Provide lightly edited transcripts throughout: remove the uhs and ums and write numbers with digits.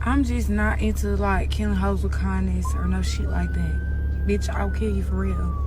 I'm just not into like killing hoes with kindness or no shit like that. Bitch, I'll kill you for real.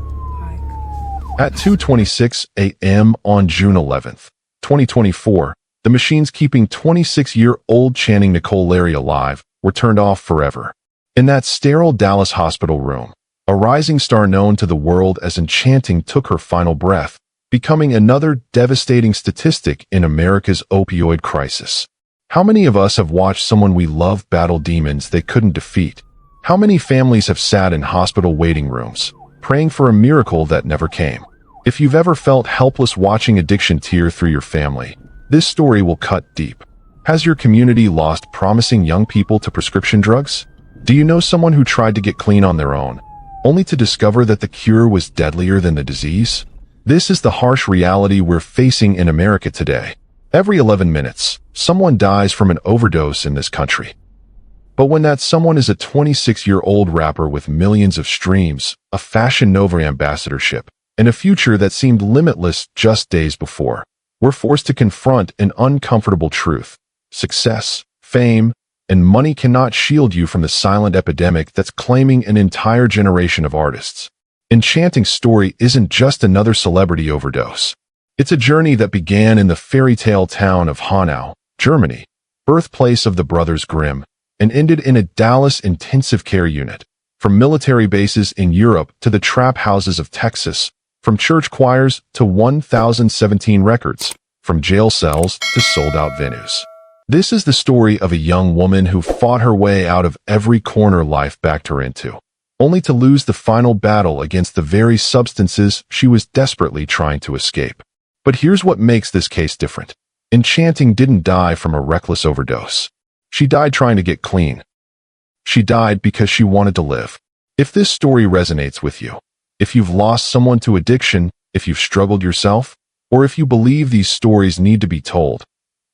At 2:26 a.m. on June 11th, 2024, the machines keeping 26-year-old Channing Nicole Larry alive were turned off forever. In that sterile Dallas hospital room, a rising star known to the world as enchanting took her final breath, becoming another devastating statistic in America's opioid crisis. How many of us have watched someone we love battle demons they couldn't defeat? How many families have sat in hospital waiting rooms, praying for a miracle that never came? If you've ever felt helpless watching addiction tear through your family, this story will cut deep. Has your community lost promising young people to prescription drugs? Do you know someone who tried to get clean on their own, only to discover that the cure was deadlier than the disease? This is the harsh reality we're facing in America today. Every 11 minutes, someone dies from an overdose in this country. But when that someone is a 26-year-old rapper with millions of streams, a Fashion Nova ambassadorship, and a future that seemed limitless just days before, we're forced to confront an uncomfortable truth. Success, fame, and money cannot shield you from the silent epidemic that's claiming an entire generation of artists. Enchanting's story isn't just another celebrity overdose. It's a journey that began in the fairy tale town of Hanau, Germany, birthplace of the Brothers Grimm, and ended in a Dallas intensive care unit. From military bases in Europe to the trap houses of Texas, from church choirs to 1017 records, from jail cells to sold-out venues. This is the story of a young woman who fought her way out of every corner life backed her into, only to lose the final battle against the very substances she was desperately trying to escape. But here's what makes this case different. Enchanting didn't die from a reckless overdose. She died trying to get clean. She died because she wanted to live. If this story resonates with you, if you've lost someone to addiction, if you've struggled yourself, or if you believe these stories need to be told,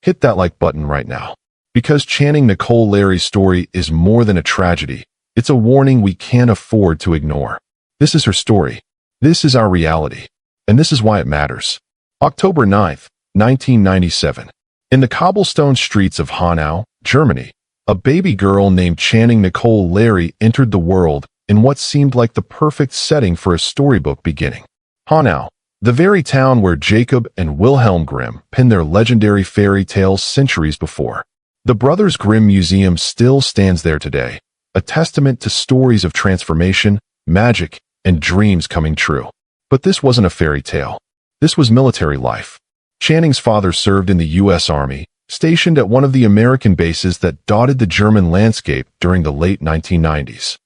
hit that like button right now. Because Channing Nicole Larry's story is more than a tragedy. It's a warning we can't afford to ignore. This is her story. This is our reality. And this is why it matters. October 9th, 1997. In the cobblestone streets of Hanau, Germany, a baby girl named Channing Nicole Larry entered the world in what seemed like the perfect setting for a storybook beginning. Hanau, the very town where Jacob and Wilhelm Grimm penned their legendary fairy tales centuries before. The Brothers Grimm Museum still stands there today, a testament to stories of transformation, magic, and dreams coming true. But this wasn't a fairy tale. This was military life. Channing's father served in the U.S. Army, stationed at one of the American bases that dotted the German landscape during the late 1990s.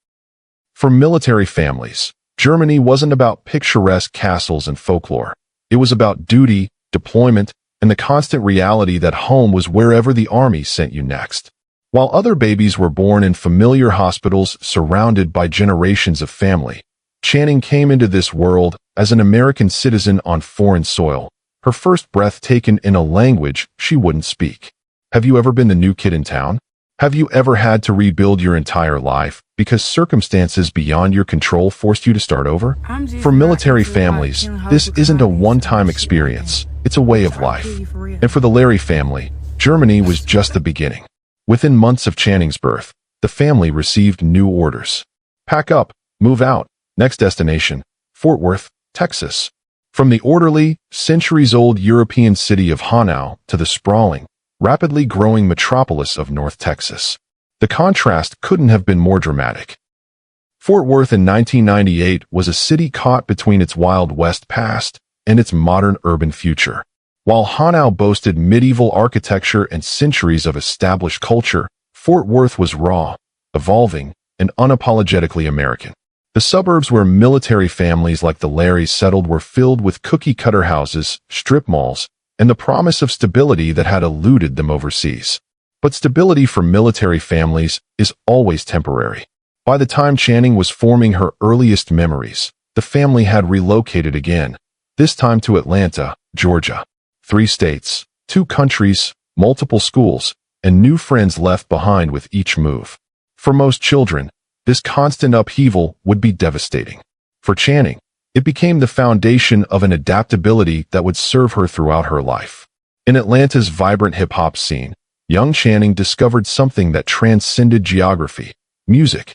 For military families, Germany wasn't about picturesque castles and folklore. It was about duty, deployment, and the constant reality that home was wherever the army sent you next. While other babies were born in familiar hospitals surrounded by generations of family, Channing came into this world as an American citizen on foreign soil, her first breath taken in a language she wouldn't speak. Have you ever been the new kid in town? Have you ever had to rebuild your entire life because circumstances beyond your control forced you to start over? For military families, this isn't a one-time experience. It's a way of life. And for the Larry family, Germany was just the beginning. Within months of Channing's birth, the family received new orders. Pack up, move out, next destination, Fort Worth, Texas. From the orderly, centuries-old European city of Hanau to the sprawling, rapidly growing metropolis of North Texas, the contrast couldn't have been more dramatic. Fort Worth in 1998 was a city caught between its Wild West past and its modern urban future. While Hanau boasted medieval architecture and centuries of established culture, Fort Worth was raw, evolving, and unapologetically American. The suburbs where military families like the Larrys settled were filled with cookie-cutter houses, strip malls, and the promise of stability that had eluded them overseas. But stability for military families is always temporary. By the time Channing was forming her earliest memories, the family had relocated again, this time to Atlanta, Georgia. 3 states, 2 countries, multiple schools, and new friends left behind with each move. For most children, this constant upheaval would be devastating. For Channing, it became the foundation of an adaptability that would serve her throughout her life. In Atlanta's vibrant hip-hop scene, young Channing discovered something that transcended geography: music.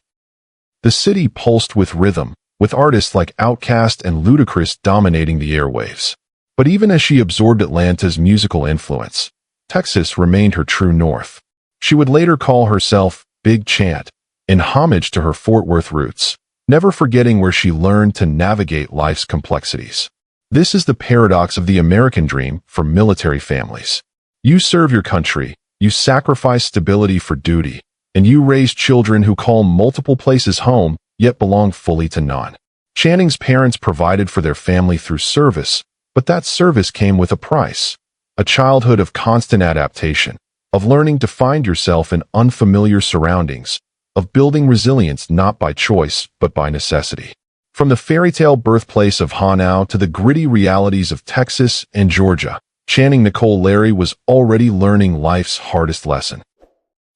The city pulsed with rhythm, with artists like Outkast and Ludacris dominating the airwaves. But even as she absorbed Atlanta's musical influence, Texas remained her true north. She would later call herself Big Chant, in homage to her Fort Worth roots, never forgetting where she learned to navigate life's complexities. This is the paradox of the American dream for military families. You serve your country, you sacrifice stability for duty, and you raise children who call multiple places home, yet belong fully to none. Channing's parents provided for their family through service, but that service came with a price. A childhood of constant adaptation, of learning to find yourself in unfamiliar surroundings, of building resilience not by choice, but by necessity. From the fairy tale birthplace of Hanau to the gritty realities of Texas and Georgia, Channing Nicole Larry was already learning life's hardest lesson.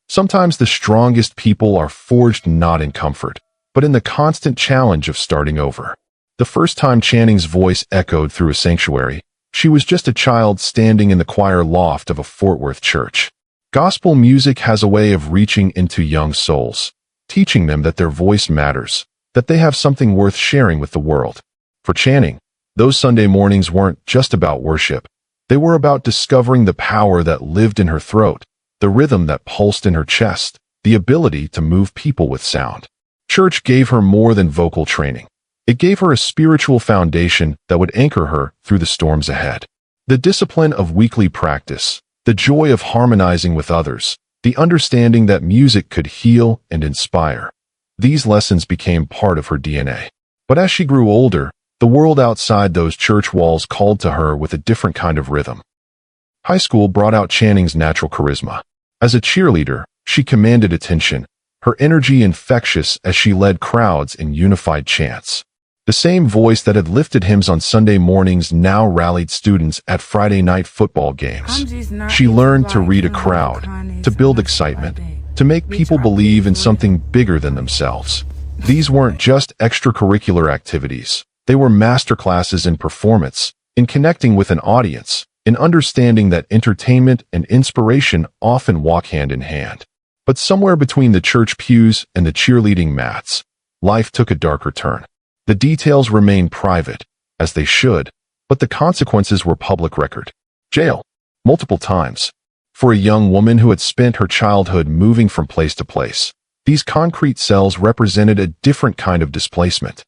Sometimes the strongest people are forged not in comfort, but in the constant challenge of starting over. The first time Channing's voice echoed through a sanctuary, she was just a child standing in the choir loft of a Fort Worth church. Gospel music has a way of reaching into young souls, teaching them that their voice matters, that they have something worth sharing with the world. For Channing, those Sunday mornings weren't just about worship. They were about discovering the power that lived in her throat, the rhythm that pulsed in her chest, the ability to move people with sound. Church gave her more than vocal training. It gave her a spiritual foundation that would anchor her through the storms ahead. The discipline of weekly practice, the joy of harmonizing with others, the understanding that music could heal and inspire. These lessons became part of her DNA. But as she grew older, the world outside those church walls called to her with a different kind of rhythm. High school brought out Channing's natural charisma. As a cheerleader, she commanded attention, her energy infectious as she led crowds in unified chants. The same voice that had lifted hymns on Sunday mornings now rallied students at Friday night football games. She learned to read a crowd, to build excitement, to make people believe in something bigger than themselves. These weren't just extracurricular activities. They were masterclasses in performance, in connecting with an audience, in understanding that entertainment and inspiration often walk hand in hand. But somewhere between the church pews and the cheerleading mats, life took a darker turn. The details remained private, as they should, but the consequences were public record. Jail. Multiple times. For a young woman who had spent her childhood moving from place to place, these concrete cells represented a different kind of displacement.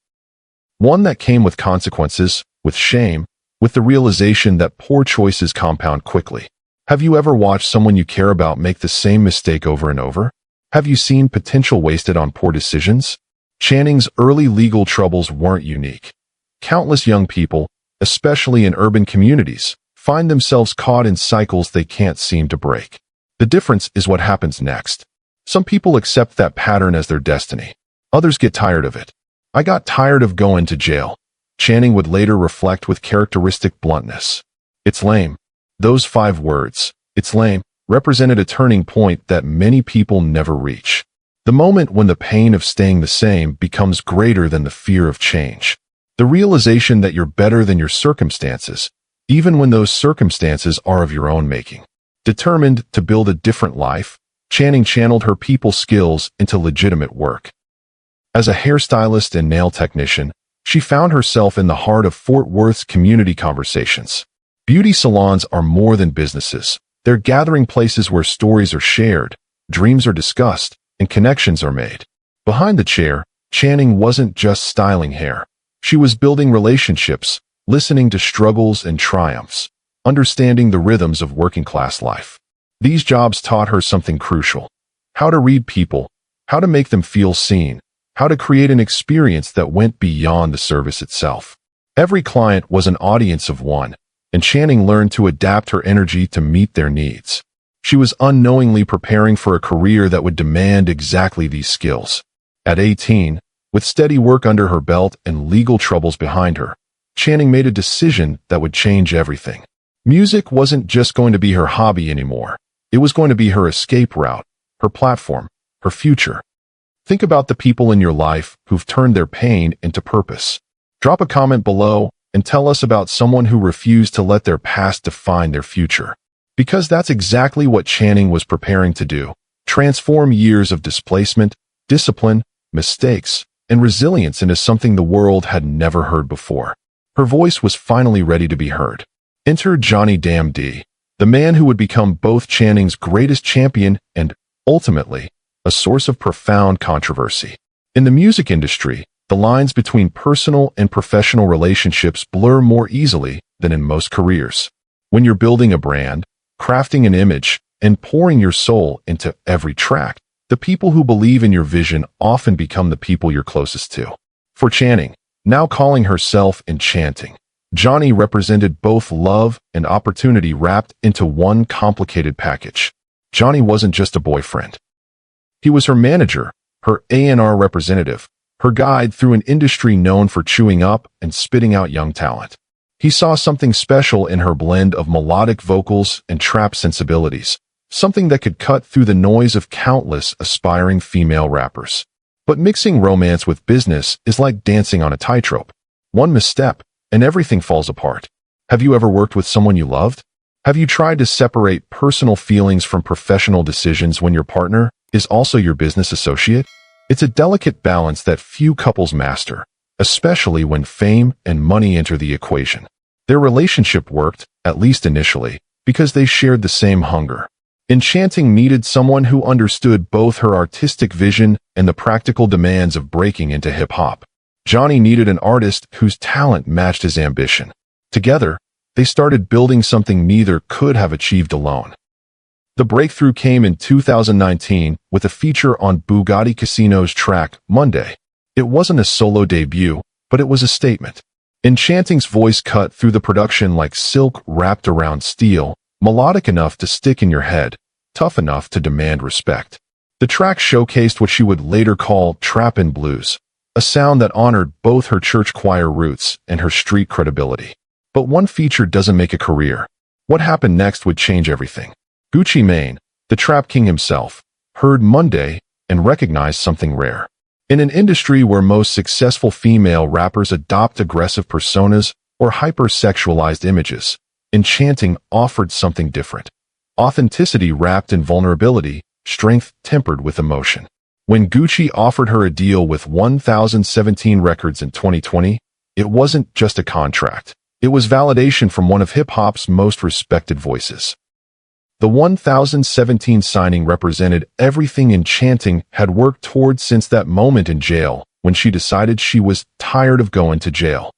One that came with consequences, with shame, with the realization that poor choices compound quickly. Have you ever watched someone you care about make the same mistake over and over? Have you seen potential wasted on poor decisions? Channing's early legal troubles weren't unique. Countless young people, especially in urban communities, find themselves caught in cycles they can't seem to break. The difference is what happens next. Some people accept that pattern as their destiny. Others get tired of it. I got tired of going to jail. Channing would later reflect with characteristic bluntness. It's lame. Those 5 words, it's lame, represented a turning point that many people never reach. The moment when the pain of staying the same becomes greater than the fear of change. The realization that you're better than your circumstances, even when those circumstances are of your own making. Determined to build a different life, Channing channeled her people skills into legitimate work. As a hairstylist and nail technician, she found herself in the heart of Fort Worth's community conversations. Beauty salons are more than businesses. They're gathering places where stories are shared, dreams are discussed, and connections are made. Behind the chair, Channing wasn't just styling hair. She was building relationships, listening to struggles and triumphs, understanding the rhythms of working-class life. These jobs taught her something crucial: how to read people, how to make them feel seen, how to create an experience that went beyond the service itself. Every client was an audience of one, and Channing learned to adapt her energy to meet their needs. She was unknowingly preparing for a career that would demand exactly these skills. At 18, with steady work under her belt and legal troubles behind her, Channing made a decision that would change everything. Music wasn't just going to be her hobby anymore. It was going to be her escape route, her platform, her future. Think about the people in your life who've turned their pain into purpose. Drop a comment below and tell us about someone who refused to let their past define their future. Because that's exactly what Channing was preparing to do. Transform years of displacement, discipline, mistakes, and resilience into something the world had never heard before. Her voice was finally ready to be heard. Enter Johnny Damn D, the man who would become both Channing's greatest champion and, ultimately, a source of profound controversy. In the music industry, the lines between personal and professional relationships blur more easily than in most careers. When you're building a brand, crafting an image, and pouring your soul into every track, the people who believe in your vision often become the people you're closest to. For Channing, now calling herself Enchanting, Johnny represented both love and opportunity wrapped into one complicated package. Johnny wasn't just a boyfriend. He was her manager, her A&R representative, her guide through an industry known for chewing up and spitting out young talent. He saw something special in her blend of melodic vocals and trap sensibilities, something that could cut through the noise of countless aspiring female rappers. But mixing romance with business is like dancing on a tightrope. One misstep, and everything falls apart. Have you ever worked with someone you loved? Have you tried to separate personal feelings from professional decisions when your partner is also your business associate? It's a delicate balance that few couples master, especially when fame and money enter the equation. Their relationship worked, at least initially, because they shared the same hunger. Enchanting needed someone who understood both her artistic vision and the practical demands of breaking into hip-hop. Johnny needed an artist whose talent matched his ambition. Together, they started building something neither could have achieved alone. The breakthrough came in 2019 with a feature on Bugatti Casino's track, Monday. It wasn't a solo debut, but it was a statement. Enchanting's voice cut through the production like silk wrapped around steel, melodic enough to stick in your head, tough enough to demand respect. The track showcased what she would later call trap-in blues, a sound that honored both her church choir roots and her street credibility. But one feature doesn't make a career. What happened next would change everything. Gucci Mane, the trap king himself, heard Monday and recognized something rare. In an industry where most successful female rappers adopt aggressive personas or hyper-sexualized images, Enchanting offered something different. Authenticity wrapped in vulnerability, strength tempered with emotion. When Gucci offered her a deal with 1017 Records in 2020, it wasn't just a contract. It was validation from one of hip-hop's most respected voices. The 1017 signing represented everything Enchanting had worked towards since that moment in jail, when she decided she was tired of going to jail.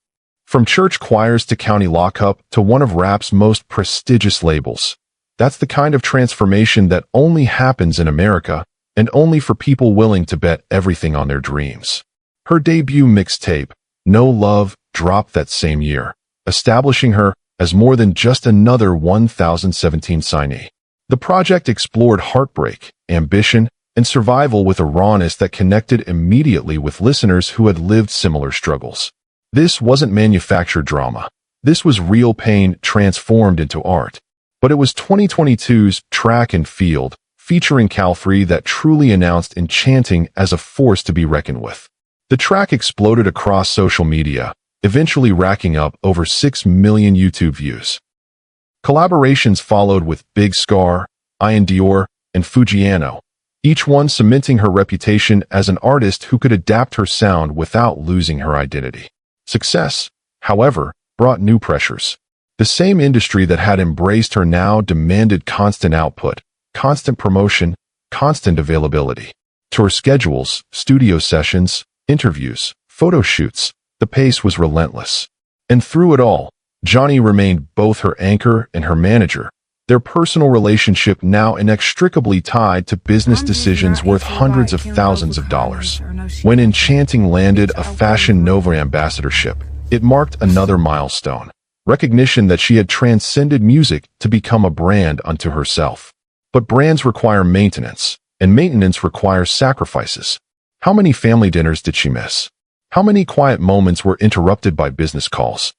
From church choirs to county lockup to one of rap's most prestigious labels. That's the kind of transformation that only happens in America, and only for people willing to bet everything on their dreams. Her debut mixtape, No Love, dropped that same year, establishing her as more than just another 1017 signee. The project explored heartbreak, ambition, and survival with a rawness that connected immediately with listeners who had lived similar struggles. This wasn't manufactured drama. This was real pain transformed into art. But it was 2022's Track and Field, featuring Cal3 that truly announced Enchanting as a force to be reckoned with. The track exploded across social media, eventually racking up over 6 million YouTube views. Collaborations followed with Big Scar, Ian Dior, and Fujiano, each one cementing her reputation as an artist who could adapt her sound without losing her identity. Success, however, brought new pressures. The same industry that had embraced her now demanded constant output, constant promotion, constant availability. Tour schedules, studio sessions, interviews, photo shoots, the pace was relentless. And through it all, Johnny remained both her anchor and her manager, their personal relationship now inextricably tied to business decisions worth hundreds of thousands of dollars. When Enchanting landed a Fashion Nova ambassadorship, it marked another milestone, recognition that she had transcended music to become a brand unto herself. But brands require maintenance, and maintenance requires sacrifices. How many family dinners did she miss? How many quiet moments were interrupted by business calls?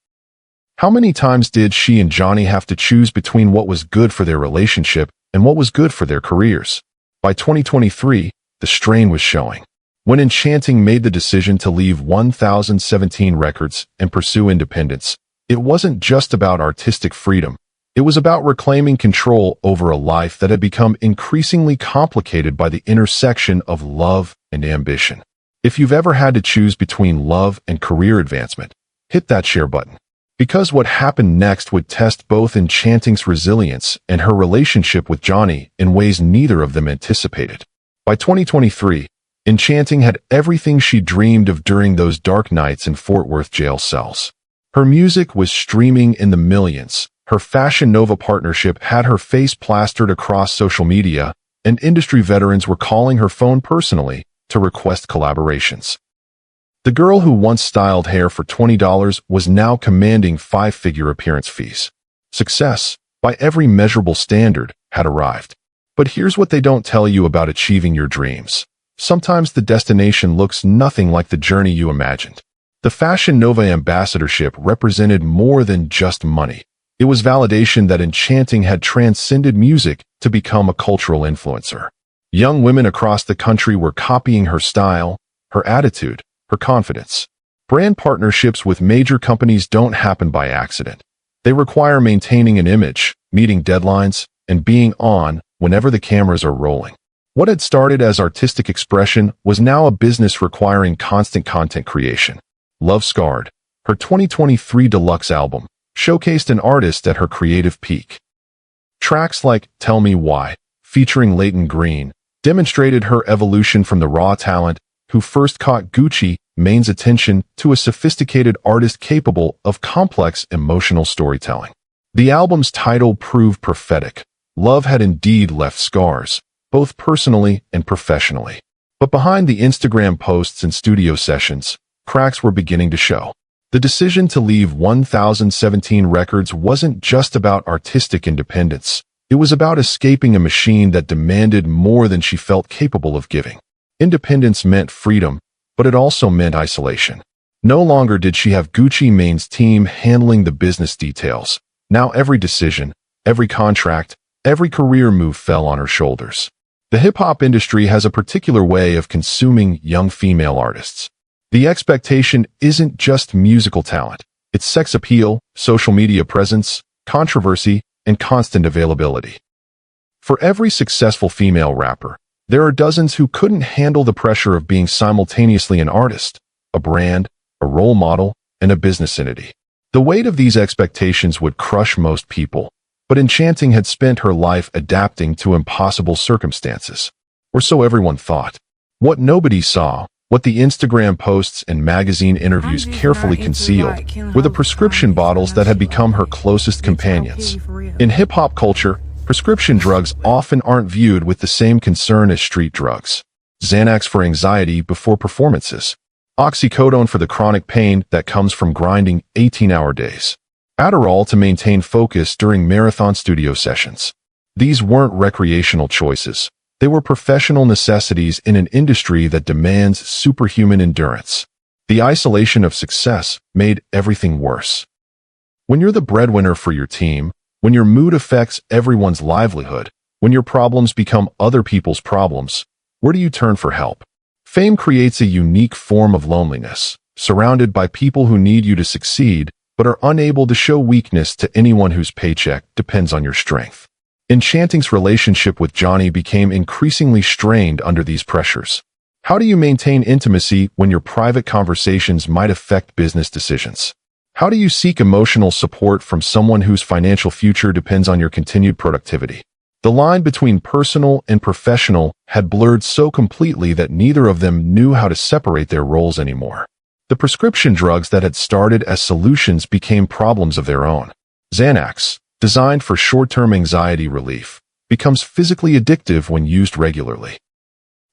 How many times did she and Johnny have to choose between what was good for their relationship and what was good for their careers? By 2023, the strain was showing. When Enchanting made the decision to leave 1017 Records and pursue independence, it wasn't just about artistic freedom. It was about reclaiming control over a life that had become increasingly complicated by the intersection of love and ambition. If you've ever had to choose between love and career advancement, hit that share button. Because what happened next would test both Enchanting's resilience and her relationship with Johnny in ways neither of them anticipated. By 2023, Enchanting had everything she dreamed of during those dark nights in Fort Worth jail cells. Her music was streaming in the millions. Her Fashion Nova partnership had her face plastered across social media, and industry veterans were calling her phone personally to request collaborations. The girl who once styled hair for $20 was now commanding five-figure appearance fees. Success, by every measurable standard, had arrived. But here's what they don't tell you about achieving your dreams. Sometimes the destination looks nothing like the journey you imagined. The Fashion Nova ambassadorship represented more than just money. It was validation that Enchanting had transcended music to become a cultural influencer. Young women across the country were copying her style, her attitude, her confidence. Brand partnerships with major companies don't happen by accident. They require maintaining an image, meeting deadlines, and being on whenever the cameras are rolling. What had started as artistic expression was now a business requiring constant content creation. Love Scarred, her 2023 deluxe album, showcased an artist at her creative peak. Tracks like Tell Me Why, featuring Leighton Green, demonstrated her evolution from the raw talent who first caught Gucci Mane's attention to a sophisticated artist capable of complex emotional storytelling. The album's title proved prophetic. Love had indeed left scars, both personally and professionally. But behind the Instagram posts and studio sessions, cracks were beginning to show. The decision to leave 1017 Records wasn't just about artistic independence. It was about escaping a machine that demanded more than she felt capable of giving. Independence meant freedom, but it also meant isolation. No longer did she have Gucci Mane's team handling the business details. Now every decision, every contract, every career move fell on her shoulders. The hip-hop industry has a particular way of consuming young female artists. The expectation isn't just musical talent. It's sex appeal, social media presence, controversy, and constant availability. For every successful female rapper, there are dozens who couldn't handle the pressure of being simultaneously an artist, a brand, a role model, and a business entity. The weight of these expectations would crush most people, but Enchanting had spent her life adapting to impossible circumstances. Or so everyone thought. What nobody saw, what the Instagram posts and magazine interviews carefully concealed, were the prescription bottles that had become her closest companions. In hip-hop culture, prescription drugs often aren't viewed with the same concern as street drugs. Xanax for anxiety before performances. Oxycodone for the chronic pain that comes from grinding 18-hour days. Adderall to maintain focus during marathon studio sessions. These weren't recreational choices. They were professional necessities in an industry that demands superhuman endurance. The isolation of success made everything worse. When you're the breadwinner for your team, when your mood affects everyone's livelihood, when your problems become other people's problems, where do you turn for help? Fame creates a unique form of loneliness, surrounded by people who need you to succeed, but are unable to show weakness to anyone whose paycheck depends on your strength. Enchanting's relationship with Johnny became increasingly strained under these pressures. How do you maintain intimacy when your private conversations might affect business decisions? How do you seek emotional support from someone whose financial future depends on your continued productivity? The line between personal and professional had blurred so completely that neither of them knew how to separate their roles anymore. The prescription drugs that had started as solutions became problems of their own. Xanax, designed for short-term anxiety relief, becomes physically addictive when used regularly.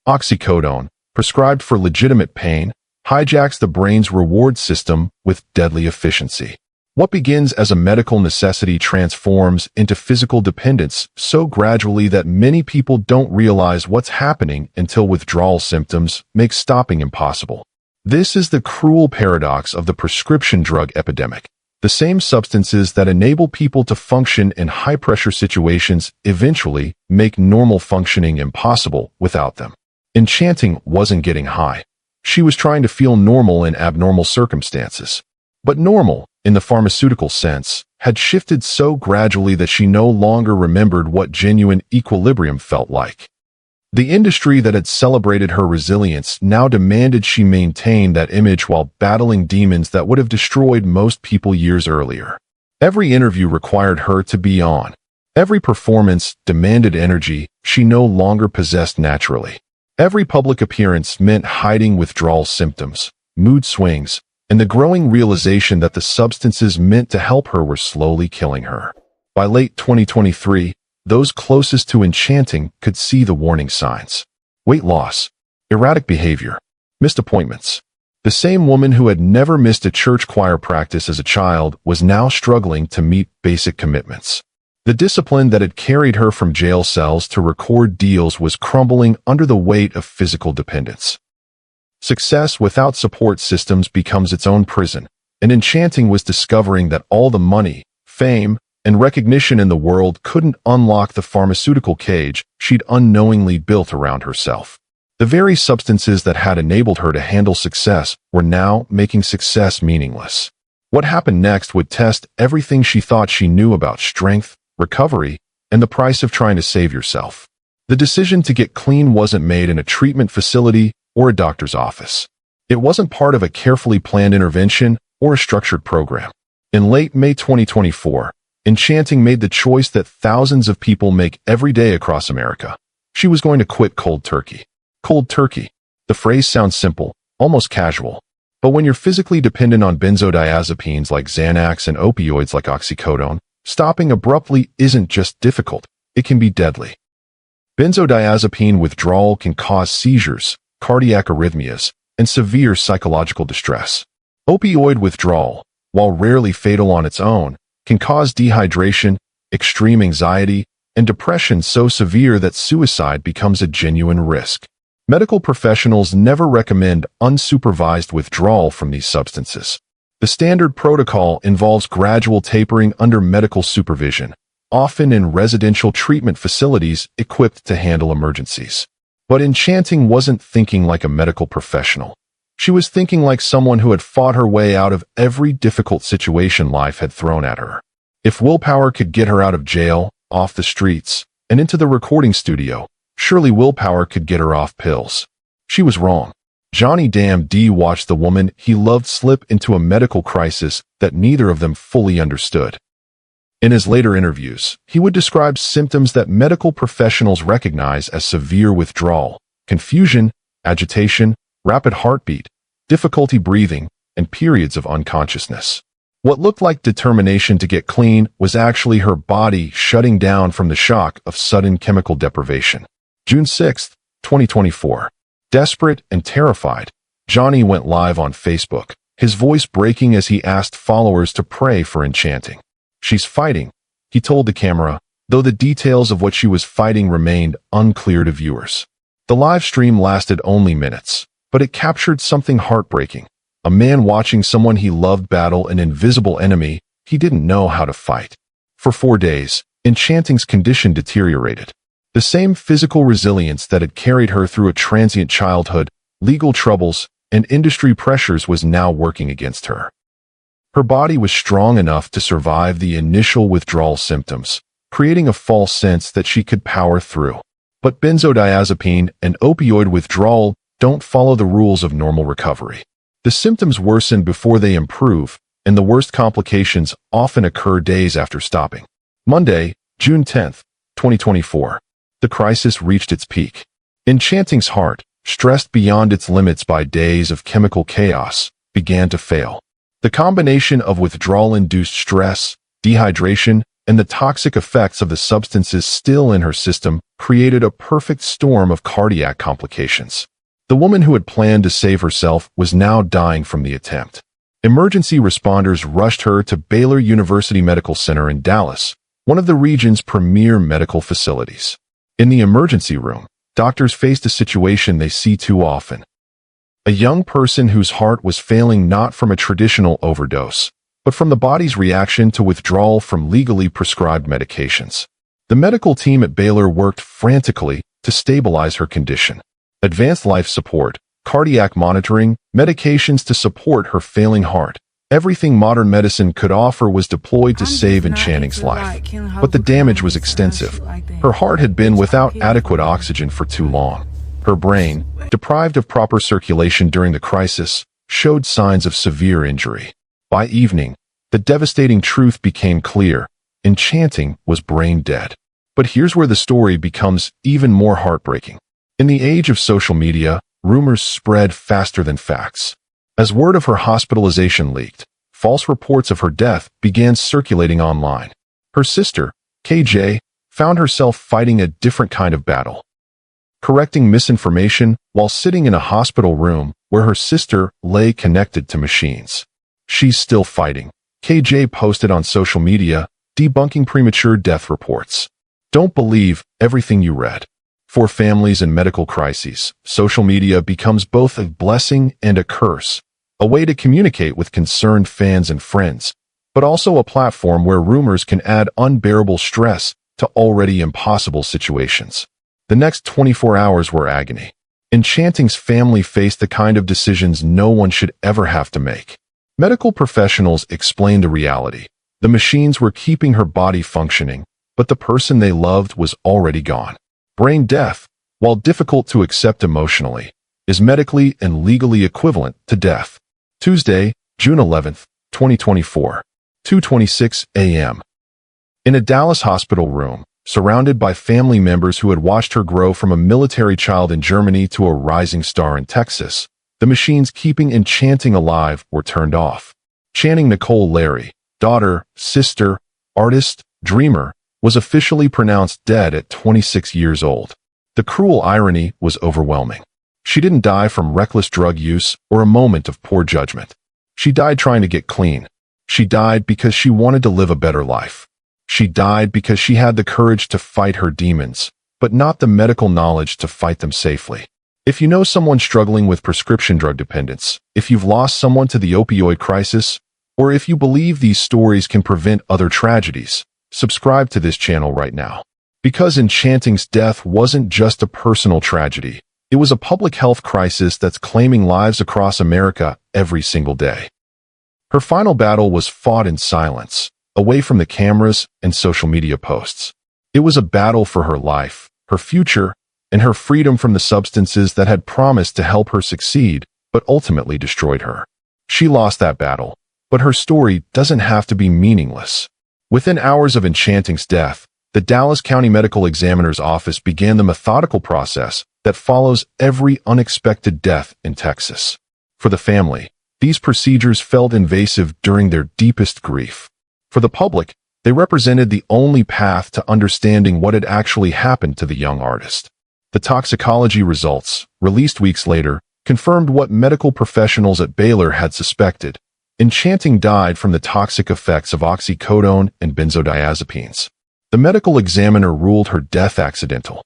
Oxycodone, prescribed for legitimate pain, hijacks the brain's reward system with deadly efficiency. What begins as a medical necessity transforms into physical dependence so gradually that many people don't realize what's happening until withdrawal symptoms make stopping impossible. This is the cruel paradox of the prescription drug epidemic. The same substances that enable people to function in high-pressure situations eventually make normal functioning impossible without them. Enchanting wasn't getting high. She was trying to feel normal in abnormal circumstances. But normal, in the pharmaceutical sense, had shifted so gradually that she no longer remembered what genuine equilibrium felt like. The industry that had celebrated her resilience now demanded she maintain that image while battling demons that would have destroyed most people years earlier. Every interview required her to be on. Every performance demanded energy she no longer possessed naturally. Every public appearance meant hiding withdrawal symptoms, mood swings, and the growing realization that the substances meant to help her were slowly killing her. By late 2023, those closest to enchanting could see the warning signs. Weight loss, erratic behavior, missed appointments. The same woman who had never missed a church choir practice as a child was now struggling to meet basic commitments. The discipline that had carried her from jail cells to record deals was crumbling under the weight of physical dependence. Success without support systems becomes its own prison, and Enchanting was discovering that all the money, fame, and recognition in the world couldn't unlock the pharmaceutical cage she'd unknowingly built around herself. The very substances that had enabled her to handle success were now making success meaningless. What happened next would test everything she thought she knew about strength, recovery, and the price of trying to save yourself. The decision to get clean wasn't made in a treatment facility or a doctor's office. It wasn't part of a carefully planned intervention or a structured program. In late May 2024, Enchanting made the choice that thousands of people make every day across America. She was going to quit cold turkey. Cold turkey. The phrase sounds simple, almost casual. But when you're physically dependent on benzodiazepines like Xanax and opioids like oxycodone, stopping abruptly isn't just difficult, it can be deadly. Benzodiazepine withdrawal can cause seizures, cardiac arrhythmias, and severe psychological distress. Opioid withdrawal, while rarely fatal on its own, can cause dehydration, extreme anxiety, and depression so severe that suicide becomes a genuine risk. Medical professionals never recommend unsupervised withdrawal from these substances. The standard protocol involves gradual tapering under medical supervision, often in residential treatment facilities equipped to handle emergencies. But Enchanting wasn't thinking like a medical professional. She was thinking like someone who had fought her way out of every difficult situation life had thrown at her. If willpower could get her out of jail, off the streets, and into the recording studio, surely willpower could get her off pills. She was wrong. Johnny Damn D watched the woman he loved slip into a medical crisis that neither of them fully understood. In his later interviews, he would describe symptoms that medical professionals recognize as severe withdrawal, confusion, agitation, rapid heartbeat, difficulty breathing, and periods of unconsciousness. What looked like determination to get clean was actually her body shutting down from the shock of sudden chemical deprivation. June 6, 2024. Desperate and terrified, Johnny went live on Facebook, his voice breaking as he asked followers to pray for Enchanting. "She's fighting," he told the camera, though the details of what she was fighting remained unclear to viewers. The live stream lasted only minutes, but it captured something heartbreaking. A man watching someone he loved battle an invisible enemy he didn't know how to fight. For 4 days, Enchanting's condition deteriorated. The same physical resilience that had carried her through a transient childhood, legal troubles, and industry pressures was now working against her. Her body was strong enough to survive the initial withdrawal symptoms, creating a false sense that she could power through. But benzodiazepine and opioid withdrawal don't follow the rules of normal recovery. The symptoms worsen before they improve, and the worst complications often occur days after stopping. Monday, June 10, 2024. The crisis reached its peak. Enchanting's heart, stressed beyond its limits by days of chemical chaos, began to fail. The combination of withdrawal-induced stress, dehydration, and the toxic effects of the substances still in her system created a perfect storm of cardiac complications. The woman who had planned to save herself was now dying from the attempt. Emergency responders rushed her to Baylor University Medical Center in Dallas, one of the region's premier medical facilities. In the emergency room, doctors faced a situation they see too often. A young person whose heart was failing not from a traditional overdose, but from the body's reaction to withdrawal from legally prescribed medications. The medical team at Baylor worked frantically to stabilize her condition. Advanced life support, cardiac monitoring, medications to support her failing heart, Everything modern medicine could offer was deployed to I'm save just not Enchanting's into, life. like, killing hoes But the with damage was kindness or no extensive. shit like that. Her heart had been Bitch, I'll without kill you adequate for real. oxygen for too long. Her brain, deprived of proper circulation during the crisis, showed signs of severe injury. By evening, the devastating truth became clear. Enchanting was brain dead. But here's where the story becomes even more heartbreaking. In the age of social media, rumors spread faster than facts. As word of her hospitalization leaked, false reports of her death began circulating online. Her sister, KJ, found herself fighting a different kind of battle, correcting misinformation while sitting in a hospital room where her sister lay connected to machines. She's still fighting. KJ posted on social media, debunking premature death reports. Don't believe everything you read. For families in medical crises, social media becomes both a blessing and a curse, a way to communicate with concerned fans and friends, but also a platform where rumors can add unbearable stress to already impossible situations. The next 24 hours were agony. Enchanting's family faced the kind of decisions no one should ever have to make. Medical professionals explained the reality. The machines were keeping her body functioning, but the person they loved was already gone. Brain death, while difficult to accept emotionally, is medically and legally equivalent to death. Tuesday, June 11th, 2024, 2:26 a.m. In a Dallas hospital room, surrounded by family members who had watched her grow from a military child in Germany to a rising star in Texas, the machines keeping Enchanting alive were turned off. Channing Nicole Larry, daughter, sister, artist, dreamer, was officially pronounced dead at 26 years old. The cruel irony was overwhelming. She didn't die from reckless drug use or a moment of poor judgment. She died trying to get clean. She died because she wanted to live a better life. She died because she had the courage to fight her demons, but not the medical knowledge to fight them safely. If you know someone struggling with prescription drug dependence, if you've lost someone to the opioid crisis, or if you believe these stories can prevent other tragedies, subscribe to this channel right now. Because Enchanting's death wasn't just a personal tragedy, it was a public health crisis that's claiming lives across America every single day. Her final battle was fought in silence, away from the cameras and social media posts. It was a battle for her life, her future, and her freedom from the substances that had promised to help her succeed, but ultimately destroyed her. She lost that battle, but her story doesn't have to be meaningless. Within hours of Enchanting's death, the Dallas County Medical Examiner's Office began the methodical process that follows every unexpected death in Texas. For the family, these procedures felt invasive during their deepest grief. For the public, they represented the only path to understanding what had actually happened to the young artist. The toxicology results, released weeks later, confirmed what medical professionals at Baylor had suspected. Enchanting died from the toxic effects of oxycodone and benzodiazepines. The medical examiner ruled her death accidental,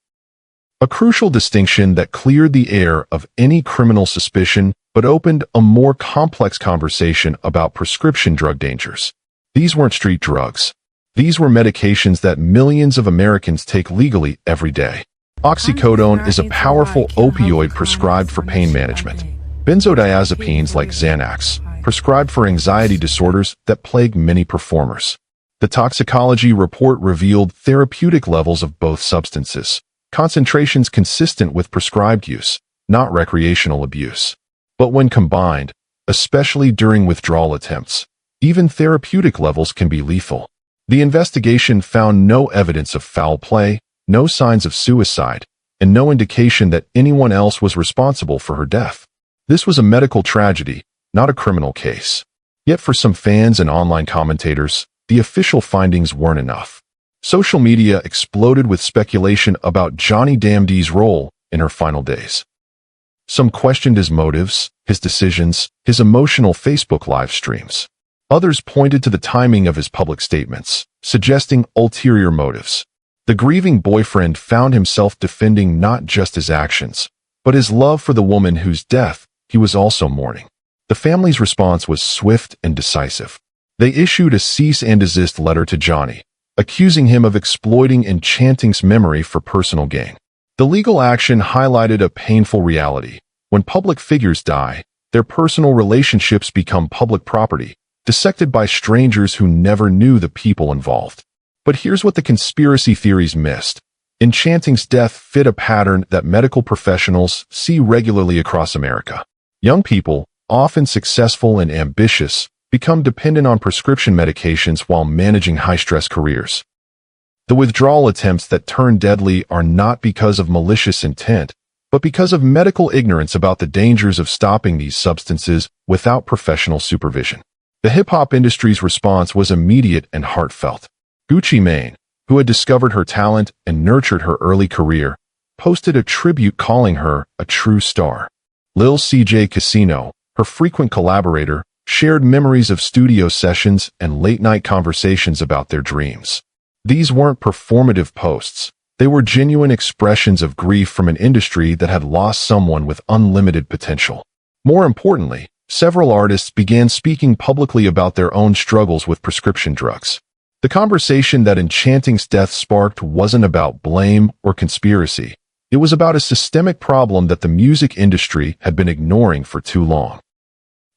a crucial distinction that cleared the air of any criminal suspicion but opened a more complex conversation about prescription drug dangers. These weren't street drugs. These were medications that millions of Americans take legally every day. Oxycodone is a powerful opioid prescribed for pain management. Benzodiazepines like Xanax, prescribed for anxiety disorders that plague many performers. The toxicology report revealed therapeutic levels of both substances, concentrations consistent with prescribed use, not recreational abuse. But when combined, especially during withdrawal attempts, even therapeutic levels can be lethal. The investigation found no evidence of foul play, no signs of suicide, and no indication that anyone else was responsible for her death. This was a medical tragedy, not a criminal case. Yet for some fans and online commentators, the official findings weren't enough. Social media exploded with speculation about Johnny Damned's role in her final days. Some questioned his motives, his decisions, his emotional Facebook live streams. Others pointed to the timing of his public statements, suggesting ulterior motives. The grieving boyfriend found himself defending not just his actions, but his love for the woman whose death he was also mourning. The family's response was swift and decisive. They issued a cease and desist letter to Johnny, accusing him of exploiting Enchanting's memory for personal gain. The legal action highlighted a painful reality. When public figures die, their personal relationships become public property, dissected by strangers who never knew the people involved. But here's what the conspiracy theories missed. Enchanting's death fit a pattern that medical professionals see regularly across America. Young people, often successful and ambitious, become dependent on prescription medications while managing high-stress careers. The withdrawal attempts that turn deadly are not because of malicious intent, but because of medical ignorance about the dangers of stopping these substances without professional supervision. The hip-hop industry's response was immediate and heartfelt. Gucci Mane, who had discovered her talent and nurtured her early career, posted a tribute calling her a true star. Lil CJ Casino, her frequent collaborator, shared memories of studio sessions and late-night conversations about their dreams. These weren't performative posts. They were genuine expressions of grief from an industry that had lost someone with unlimited potential. More importantly, several artists began speaking publicly about their own struggles with prescription drugs. The conversation that Enchanting's death sparked wasn't about blame or conspiracy. It was about a systemic problem that the music industry had been ignoring for too long.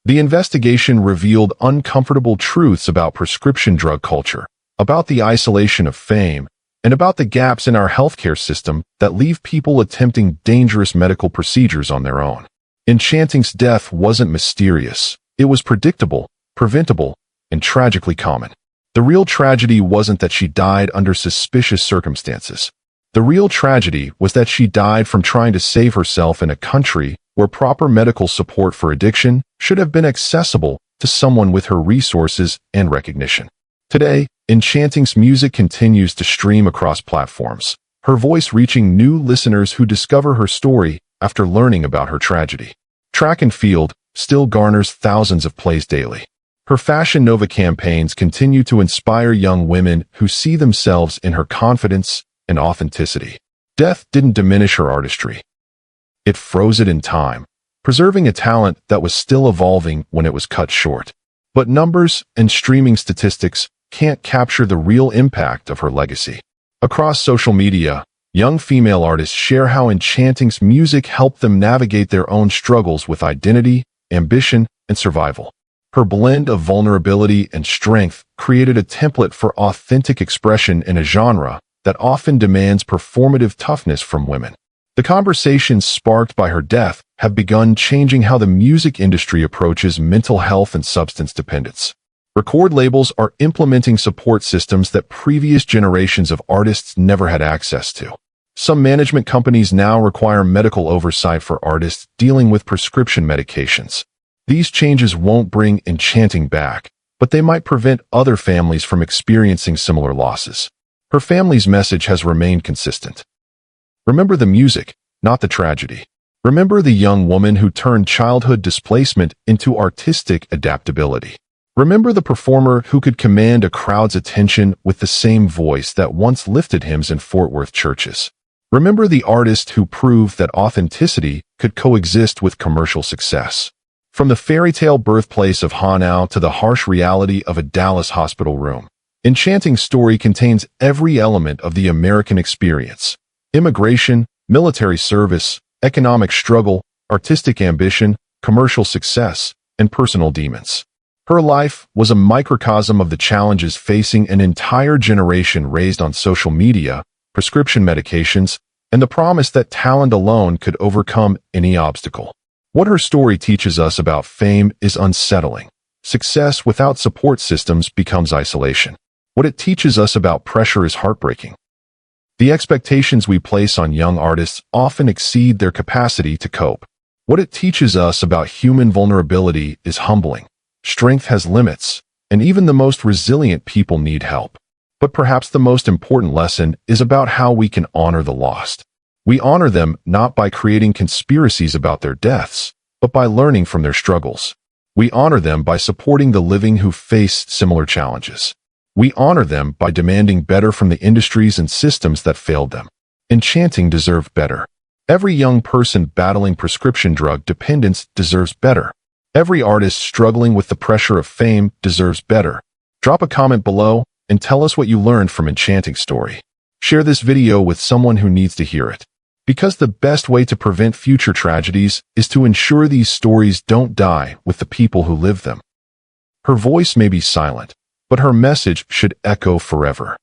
The investigation revealed uncomfortable truths about prescription drug culture, about the isolation of fame, and about the gaps in our healthcare system that leave people attempting dangerous medical procedures on their own. Enchanting's death wasn't mysterious. It was predictable, preventable, and tragically common. The real tragedy wasn't that she died under suspicious circumstances. The real tragedy was that she died from trying to save herself in a country where proper medical support for addiction should have been accessible to someone with her resources and recognition. Today, Enchanting's music continues to stream across platforms, her voice reaching new listeners who discover her story after learning about her tragedy. Track and Field still garners thousands of plays daily. Her Fashion Nova campaigns continue to inspire young women who see themselves in her confidence and authenticity. Death didn't diminish her artistry. It froze it in time, preserving a talent that was still evolving when it was cut short. But numbers and streaming statistics can't capture the real impact of her legacy. Across social media, young female artists share how Enchanting's music helped them navigate their own struggles with identity, ambition, and survival. Her blend of vulnerability and strength created a template for authentic expression in a genre that often demands performative toughness from women. The conversations sparked by her death have begun changing how the music industry approaches mental health and substance dependence. Record labels are implementing support systems that previous generations of artists never had access to. Some management companies now require medical oversight for artists dealing with prescription medications. These changes won't bring Enchanting back, but they might prevent other families from experiencing similar losses. Her family's message has remained consistent. Remember the music, not the tragedy. Remember the young woman who turned childhood displacement into artistic adaptability. Remember the performer who could command a crowd's attention with the same voice that once lifted hymns in Fort Worth churches. Remember the artist who proved that authenticity could coexist with commercial success. From the fairy tale birthplace of Hanau to the harsh reality of a Dallas hospital room, Enchanting's story contains every element of the American experience: immigration, military service, economic struggle, artistic ambition, commercial success, and personal demons. Her life was a microcosm of the challenges facing an entire generation raised on social media, prescription medications, and the promise that talent alone could overcome any obstacle. What her story teaches us about fame is unsettling. Success without support systems becomes isolation. What it teaches us about pressure is heartbreaking. The expectations we place on young artists often exceed their capacity to cope. What it teaches us about human vulnerability is humbling. Strength has limits, and even the most resilient people need help. But perhaps the most important lesson is about how we can honor the lost. We honor them not by creating conspiracies about their deaths, but by learning from their struggles. We honor them by supporting the living who face similar challenges. We honor them by demanding better from the industries and systems that failed them. Enchanting deserved better. Every young person battling prescription drug dependence deserves better. Every artist struggling with the pressure of fame deserves better. Drop a comment below and tell us what you learned from Enchanting's story. Share this video with someone who needs to hear it. Because the best way to prevent future tragedies is to ensure these stories don't die with the people who live them. Her voice may be silent, but her message should echo forever.